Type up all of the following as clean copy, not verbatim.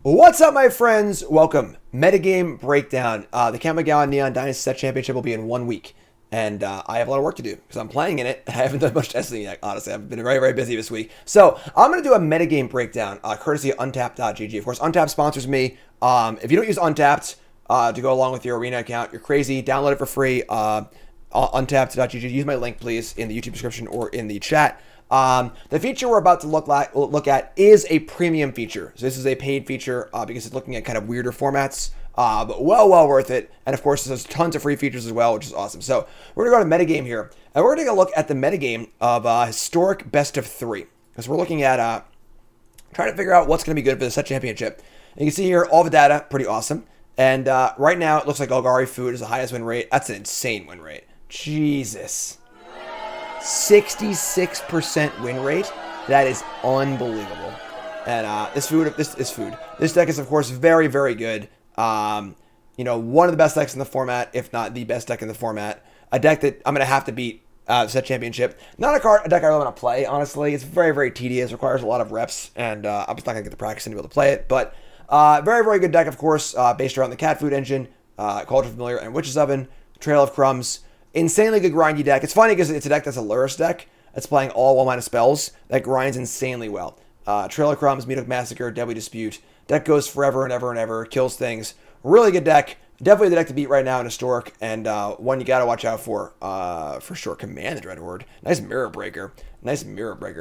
What's up, my friends? Welcome. Metagame breakdown. The Kamigawa Neon Dynasty Set Championship will be in 1 week, and I have a lot of work to do because I'm playing in it. I haven't done much testing yet, honestly. I've been very, very busy this week. So I'm going to do a metagame breakdown, courtesy of Untapped.gg. Of course, Untapped sponsors me. If you don't use Untapped to go along with your Arena account, you're crazy. Download it for free. Untapped.gg. Use my link, please, in the YouTube description or in the chat. The feature we're about to look at is a premium feature. So this is a paid feature because it's looking at kind of weirder formats, but well worth it. And of course, there's tons of free features as well, which is awesome. So we're gonna go to metagame here, and we're gonna take a look at the metagame of historic best of 3, because we're looking at trying to figure out what's gonna be good for the set championship. And you can see here all the data, pretty awesome. And right now it looks like Golgari Food is the highest win rate. That's an insane win rate. Jesus. 66% win rate. That is unbelievable. And this deck is of course very good. One of the best decks in the format, if not the best deck in the format. A deck that I'm gonna have to beat set championship. Not a deck I really want to play, honestly. It's very tedious, requires a lot of reps, and I'm just not gonna get the practice in to be able to play it. But very good deck, of course, based around the Cat Food engine, Cauldron Familiar, and Witch's Oven, Trail of Crumbs. Insanely good grindy deck. It's funny because it's a deck that's a Lurrus deck. It's playing all 1-mana spells that grinds insanely well. Trail of Crumbs, Meathook Massacre, Deadly Dispute. Deck goes forever and ever, kills things. Really good deck. Definitely the deck to beat right now in Historic, and one you gotta watch out for sure. Command the Dreadhorde. Nice Mirror Breaker.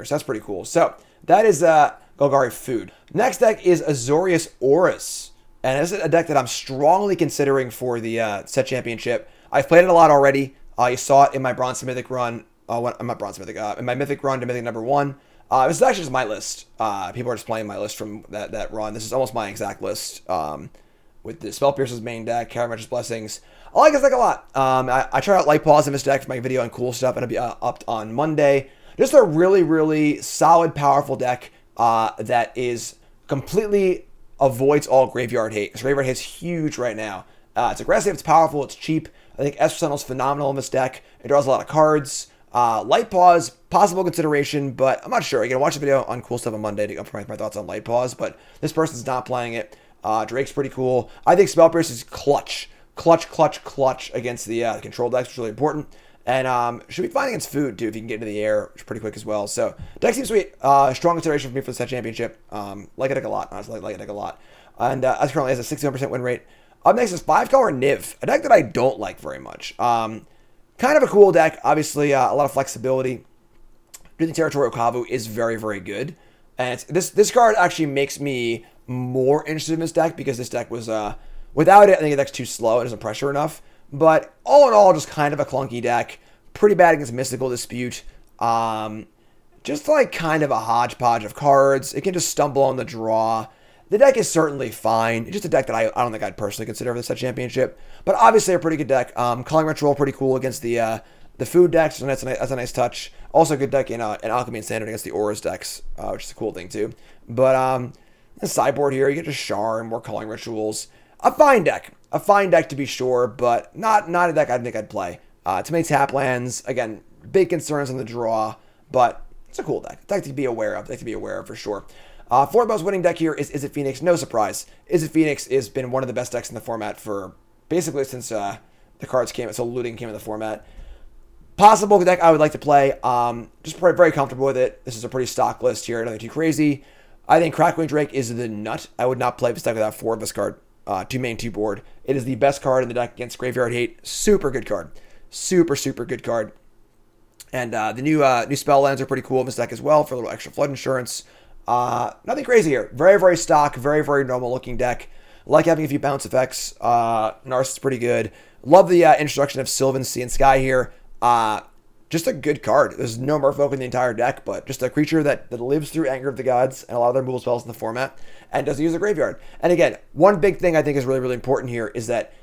So that's pretty cool. So that is Golgari Food. Next deck is Azorius Aorus. And this is a deck that I'm strongly considering for the set championship. I've played it a lot already. You saw it in my Bronze to Mythic run. In my Mythic run to Mythic number 1. This is actually just my list. People are just playing my list from that run. This is almost my exact list. With the Spell Piercer's main deck, Karametra's Blessings. I like this deck a lot. I tried out Light Pause in this deck for my video on cool stuff, and it'll be up on Monday. Just a really solid, powerful deck that is completely avoids all graveyard hate. Because graveyard hate's huge right now. It's aggressive, it's powerful, it's cheap. I think Esper Sentinel's phenomenal in this deck. It draws a lot of cards. Light Pause, possible consideration, but I'm not sure. You're going to watch the video on Cool Stuff on Monday to provide my thoughts on Light Pause, but this person's not playing it. Drake's pretty cool. I think Spell Pierce is clutch against the control decks, which is really important. And should be fine against Food, too, if you can get into the air, which is pretty quick as well. So, deck seems sweet. Strong consideration for me for the set championship. Like a deck a lot, honestly. Like a deck a lot. And as currently has a 61% win rate. Up next is 5-color Niv, a deck that I don't like very much. Kind of a cool deck, obviously, a lot of flexibility. Breathing Territorial Kavu is very good. And this card actually makes me more interested in this deck because this deck was, without it, I think the deck's too slow. It doesn't pressure enough. But all in all, just kind of a clunky deck. Pretty bad against Mystical Dispute. Just like kind of a hodgepodge of cards. It can just stumble on the draw. The deck is certainly fine. It's just a deck that I don't think I'd personally consider for the set championship. But obviously a pretty good deck. Calling Ritual pretty cool against the Food decks. So that's a nice touch. Also a good deck in Alchemy and Standard against the Auras decks, which is a cool thing too. But the sideboard here, you get just Char and more Calling Rituals. A fine deck. A fine deck to be sure, but not a deck I think I'd play. Too many tap lands. Again, big concerns on the draw, but it's a cool deck. A deck to be aware of. For sure. Fourth most winning deck here is It Phoenix? No surprise. It Phoenix has been one of the best decks in the format for basically since the cards came, so looting came in the format. Possible deck I would like to play. Just very comfortable with it. This is a pretty stock list here. Nothing too crazy. I think Crackling Drake is the nut. I would not play this deck without 4 of this card. 2 main, 2 board. It is the best card in the deck against Graveyard Hate. Super good card. Super good card. And the new spell lands are pretty cool in this deck as well for a little extra flood insurance. Nothing crazy here. Very stock, very normal looking deck. Like having a few bounce effects. Narcissus is pretty good. Love the introduction of Sylvan Sea and Sky here. Just a good card. There's no Merfolk in the entire deck, but just a creature that lives through Anger of the Gods and a lot of their removal spells in the format and doesn't use the graveyard. And again, one big thing I think is really important here is that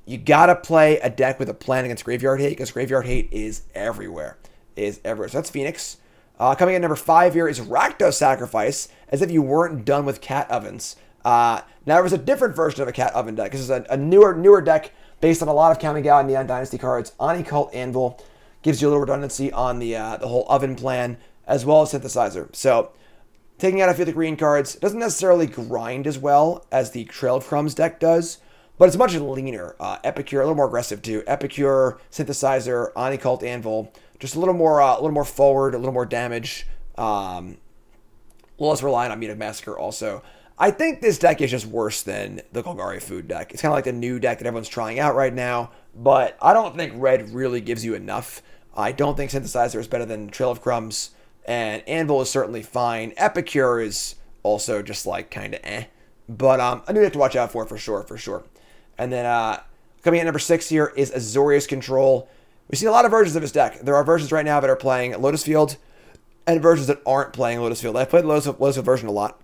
you gotta play a deck with a plan against Graveyard Hate because Graveyard Hate is everywhere. So that's Phoenix. Coming in number 5 here is Rakdos Sacrifice, as if you weren't done with Cat Ovens. Now, there was a different version of a Cat Oven deck. This is a newer deck based on a lot of Kamigawa and Neon Dynasty cards. Ani Cult Anvil gives you a little redundancy on the whole oven plan, as well as Synthesizer. So, taking out a few of the green cards. It doesn't necessarily grind as well as the Trail of Crumbs deck does, but it's much leaner. Epicure, a little more aggressive too. Epicure, Synthesizer, Onicult Anvil, just a little more forward, a little more damage. A little less reliant on Meat of Massacre also. I think this deck is just worse than the Golgari Food deck. It's kind of like the new deck that everyone's trying out right now, but I don't think red really gives you enough. I don't think Synthesizer is better than Trail of Crumbs, and Anvil is certainly fine. Epicure is also just like kind of eh, but a new deck to watch out for sure. And then coming in at number 6 here is Azorius Control. We've seen a lot of versions of this deck. There are versions right now that are playing Lotus Field, and versions that aren't playing Lotus Field. I've played Lotus Field version a lot.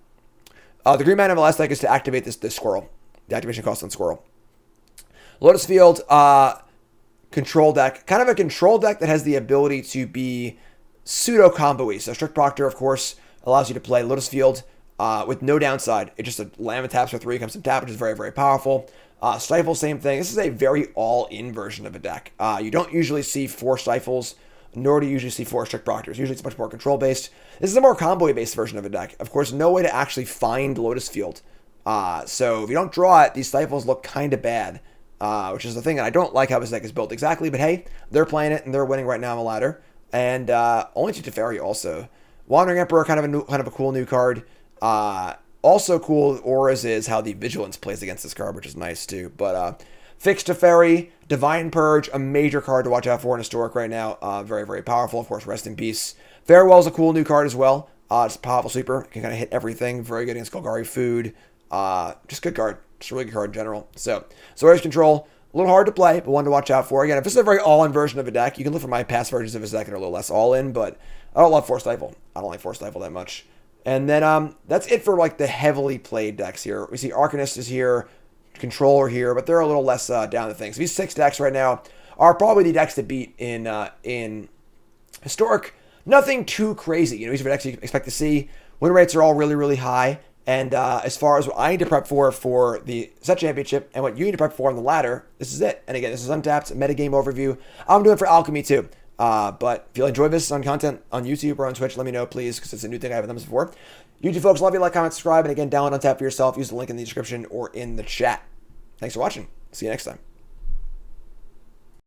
The green mana of the last deck is to activate this Squirrel. The activation cost on Squirrel. Lotus Field, control deck. Kind of a control deck that has the ability to be pseudo-combo-y. So Strict Proctor, of course, allows you to play Lotus Field with no downside. It's just a land and taps for 3, comes from tap, which is very, very powerful. Stifle, same thing. This is a very all-in version of a deck. You don't usually see 4 Stifles, nor do you usually see 4 Strict Proctors. Usually it's much more control-based. This is a more combo-based version of a deck. Of course, no way to actually find Lotus Field. So if you don't draw it, these Stifles look kind of bad, which is the thing. And I don't like how this deck is built exactly, but hey, they're playing it and they're winning right now on the ladder. And only to Teferi also. Wandering Emperor, kind of a cool new card. Also cool Auras is how the Vigilance plays against this card, which is nice too. But Fixed Teferi, Divine Purge, a major card to watch out for in Historic right now. Very, very powerful. Of course, Rest in Peace. Farewell is a cool new card as well. It's a powerful sweeper. Can kind of hit everything. Very good against Golgari Food. Just good card. Just a really good card in general. So, Azorius Control, a little hard to play, but one to watch out for. Again, if this is a very all-in version of a deck, you can look for my past versions of this deck that are a little less all-in, but I don't love Force Stifle. I don't like Force Stifle that much. And then that's it for like the heavily played decks here. We see Arcanist is here, Controller here, but they're a little less down to things. These 6 decks right now are probably the decks to beat in Historic. Nothing too crazy. These are the decks you expect to see. Win rates are all really, really high. And as far as what I need to prep for the Set Championship and what you need to prep for on the ladder, this is it. And again, this is Untapped, metagame overview. I'm doing it for Alchemy too. But if you enjoy this on content on YouTube or on Twitch, let me know, please, because it's a new thing I haven't done this before. YouTube folks, love you, like, comment, subscribe, and again, download Untapped for yourself. Use the link in the description or in the chat. Thanks for watching. See you next time.